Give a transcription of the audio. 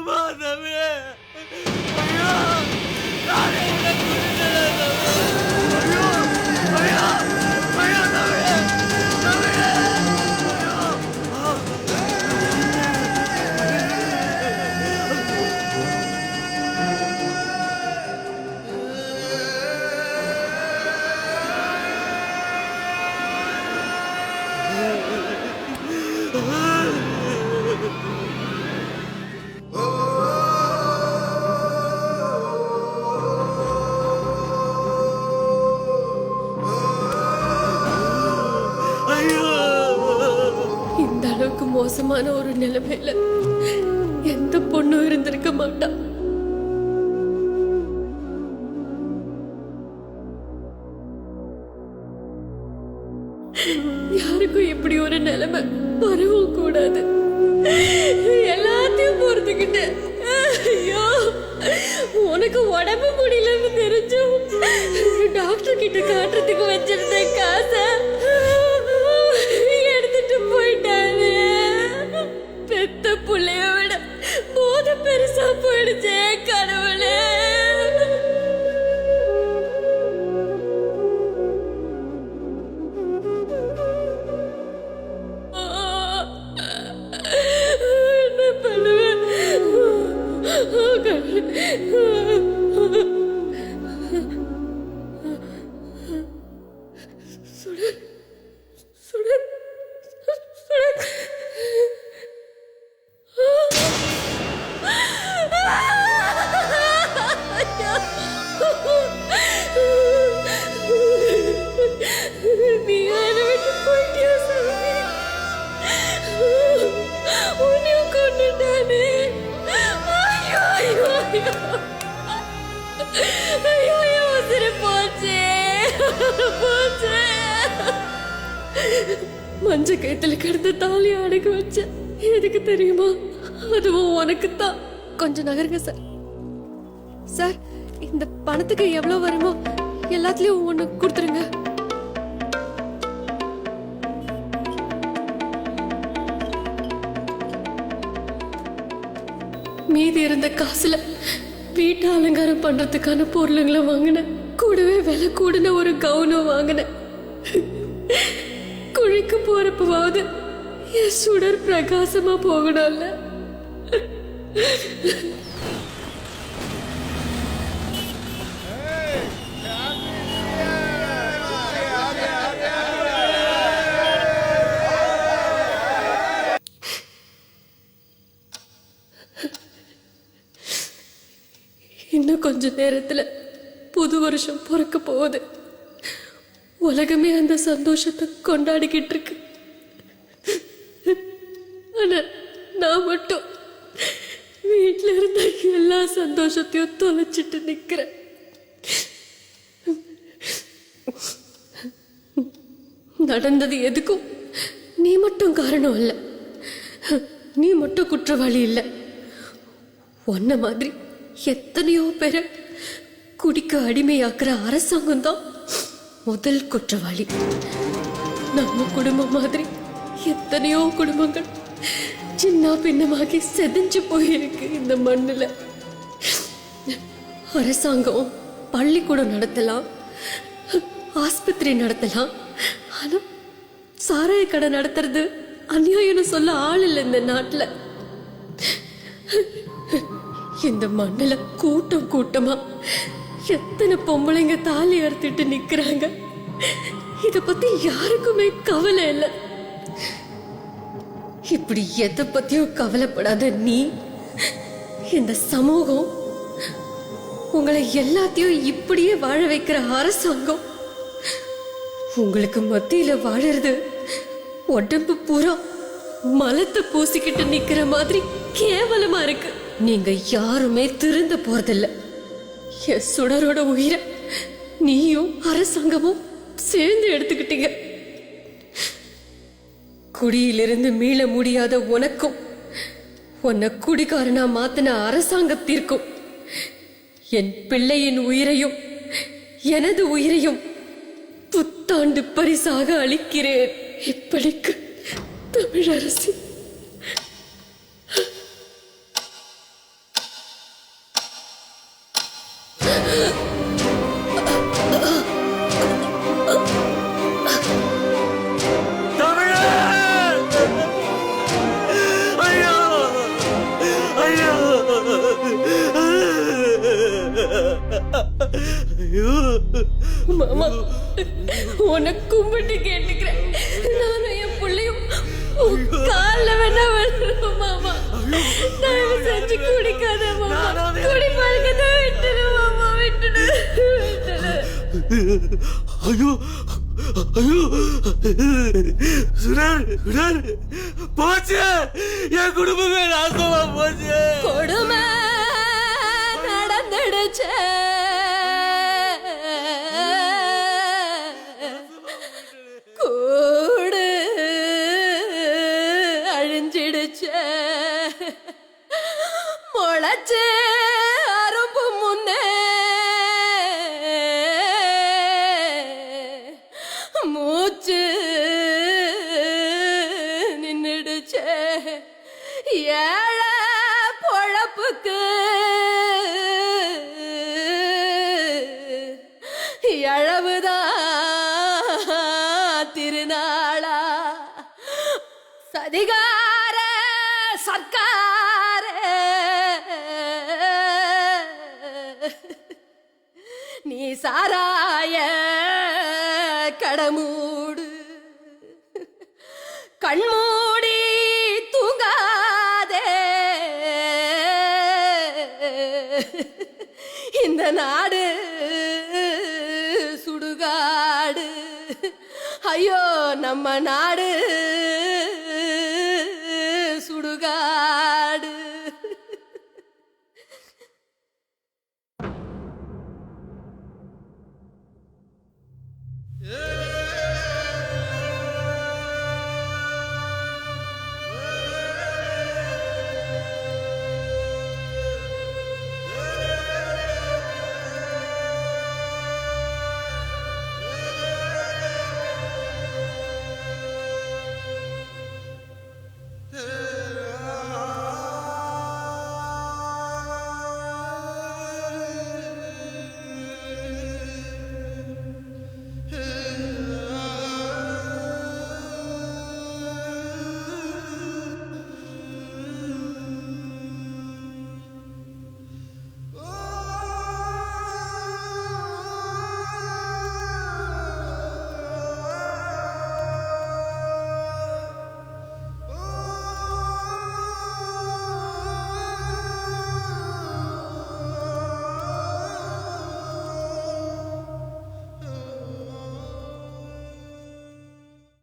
மாதவி ஐயோ நானே உனக்கு ஐயோ ஐயோ ஐயோ தவிர தவிர இந்த அளவுக்கு மோசமான ஒரு நிலைமையில எந்த பொண்ணும் இருந்திருக்க மாட்டா. யாருக்கும் இப்படி ஒரு நிலைமை வரவும் கூடாது. எல்லாத்தையும் பொறுத்துக்கிட்டு ஐயோ உனக்கு உடம்பு முடியலன்னு தெரிஞ்சும் டாக்டர் கிட்ட காட்டுறதுக்கு வச்சிருந்த காசை எடுத்துட்டு போயிட்டாரு. பெத்த புள்ளைய விட போத பெருசா போயிடுச்சே கடவுளே. என்ன பண்ணுவேன்? சுடர் சுடர் சுடர் நீ என்னை விட்டு போயிட்டியா சாமி? உன்னையும் கொண்டுட்டானே. ஐயோ ஐயோ ஐயோ ஐயோ ஐயோ உசுரு போச்சே போச்சே. மஞ்ச கயித்துல கிடந்த தாலி அடகு வச்ச எதுக்கு தெரியுமா? அதுவும் உனக்கு தான். கொஞ்சம் நகருங்க சார். சார் இந்த பணத்துக்கு எவ்வளவு வருமோ எல்லாத்துலயும் ஒண்ணு கொடுத்துருங்க. மீதி இருந்த காசுல வீட்டு அலங்காரம் பண்றதுக்கான பொருளுங்களை வாங்கினேன். கூடவே விலை கூடின ஒரு கவுனம் வாங்கினேன். குழிக்கு போறப்பவாவது என் சுடர் பிரகாசமா போகணும்ல. இன்னும் கொஞ்ச நேரத்துல புது வருஷம் பிறக்க போகுது. உலகமே அந்த சந்தோஷத்தை கொண்டாடிக்கிட்டு இருக்கு. ஆனா நான் மட்டும் வீட்டுல இருந்த எல்லா சந்தோஷத்தையும் தொலைச்சிட்டு நிக்கிறேன். நடந்தது எதுக்கும் நீ மட்டும் காரணம் இல்ல. நீ மட்டும் குற்றவாளி இல்ல. உன்ன மாதிரி எத்தனையோ பேரை குடிக்க அடிமையாக்குற அரசாங்கம் தான் முதல் குற்றவாளி. நம்ம குடும்பம் மாதிரி எத்தனையோ குடும்பங்கள் சின்ன பின்னமாகி செதஞ்சு போயிருக்கு இந்த மண்ணுல. அரசாங்கம் பள்ளிக்கூடம் நடத்தலாம், ஆஸ்பத்திரி நடத்தலாம். ஆனா சாராய கடை நடத்துறது அநியாயம்னு சொல்ல ஆள் இல்லை இந்த நாட்டுல. இந்த மண்ணுல கூட்டம் கூட்டமா எத்தனை பொம்பளைங்க தாலி அறுத்துட்டு நிக்கிறாங்க. இத பத்தி யாருக்குமே கவலை இல்லை. இப்படி எதை பத்தியும் கவலைப்படாத நீ, இந்த சமூகம், உங்களை எல்லாத்தையும் இப்படியே வாழ வைக்கிற அரசாங்கம் உங்களுக்கு மத்தியில வாழறது உடம்பு பூரா மலத்தை பூசிக்கிட்டு நிக்கிற மாதிரி கேவலமா இருக்கு. நீங்க யாருமே திருந்த போறதில்ல. என் சுடரோட உயிரை நீயும் அரசாங்கமும் சேர்ந்து எடுத்துக்கிட்டீங்க. குடியிலிருந்து மீள முடியாத உனக்கும் உன்னை குடிகாரனா மாத்தின அரசாங்கத்திற்கும் என் பிள்ளையின் உயிரையும் எனது உயிரையும் புத்தாண்டு பரிசாக அளிக்கிறேன். இப்படிக்கு தமிழரசி. மாமா உன்னை கும்பிட்டு கேட்டுக்கிறேன், நானும் என் பிள்ளையும் காலில் வேணா விழுறோம் மாமா. தயவு செஞ்சு குடிக்காத மாமா, குடி பழக்கத்தை விட்டுடு மாமா, விட்டுடு விட்டுடு. ஐயோ ஐயோ சுரர் சுரர் போச்சு, என் குடும்பமே நாசமா போச்சு. கொடுமை நடந்துடுச்சு, கூடு அழிஞ்சிடுச்சு, முளைச்சு அரும்பு முன்னே மூச்சு நின்னுடுச்சு. ஏழை பொழப்புக்கு எழவுதான் திருநாளா, சதிகார சர்க்கார நீ சாராய கடமூடு, கண்மூடி தூங்காதே, இந்த நாடு சுடுகாடு, ஐயோ நம்ம நாடு